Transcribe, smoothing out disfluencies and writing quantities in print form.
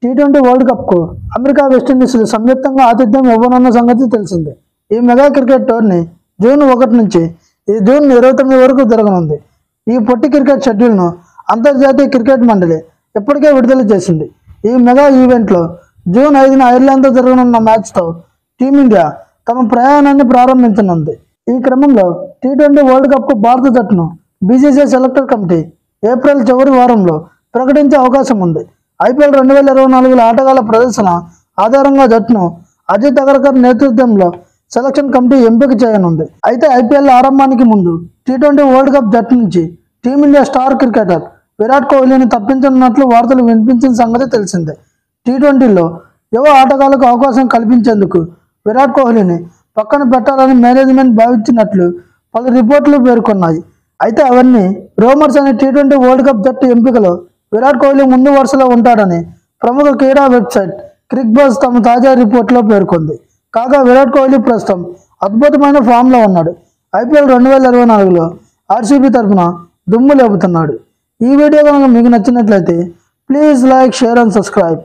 T20 world కప్కు America వెస్టిండీస్లు సంయుక్తంగా ఆతిథ్యం ఇవ్వనున్న సంగతి తెలిసిందే. ఈ మెగా క్రికెట్ టోర్నీ జూన్ 1 నుంచి జూన్ 29 వరకు జరగనుంది. ఈ పొట్టి క్రికెట్ షెడ్యూల్ను అంతర్జాతీయ క్రికెట్ మండలి ఇప్పటికే విడుదల చేసింది. ఈ మెగా ఈవెంట్లో జూన్ 5న ఐర్లాండ్తో జరగనున్న మ్యాచ్తో టీమిండియా తమ ప్రయాణాన్ని ప్రారంభించనుంది. ఈ క్రమంలో టీ20 వరల్డ్ కప్కు భారత జట్టును బీసీసీఐ సెలెక్టర్ కమిటీ ఏప్రిల్ చివరి వారంలో ప్రకటించే అవకాశం ఉంది. ఐపీఎల్ 2024 ఆటగాళ్ల ప్రదర్శన ఆధారంగా జట్టును అజిత్ అగర్కర్ నేతృత్వంలో సెలక్షన్ కమిటీ ఎంపిక చేయనుంది. అయితే ఐపీఎల్ ఆరంభానికి ముందు టీ20 వరల్డ్ కప్ జట్టు నుంచి టీమిండియా స్టార్ క్రికెటర్ విరాట్ కోహ్లీని తప్పించనున్నట్లు వార్తలు వినిపించిన సంగతి తెలిసిందే. టీ20లో యువ ఆటగాళ్లకు అవకాశం కల్పించేందుకు విరాట్ కోహ్లీని పక్కన పెట్టాలని మేనేజ్మెంట్ భావించినట్లు పలు రిపోర్టులు పేర్కొన్నాయి. అయితే అవన్నీ రూమర్స్ అని. టీ20 వరల్డ్ కప్ జట్టు ఎంపికలో విరాట్ కోహ్లీ ముందు వరుసలో ఉంటాడని ప్రముఖ క్రీడా వెబ్సైట్ క్రిక్బజ్ తమ తాజా రిపోర్టులో పేర్కొంది. కాగా విరాట్ కోహ్లీ ప్రస్తుతం అద్భుతమైన ఫామ్లో ఉన్నాడు. ఐపీఎల్ 2024లో ఆర్సీబీ తరఫున దుమ్ము లేపుతున్నాడు. ఈ వీడియో కనుక మీకు నచ్చినట్లయితే please like, share and subscribe.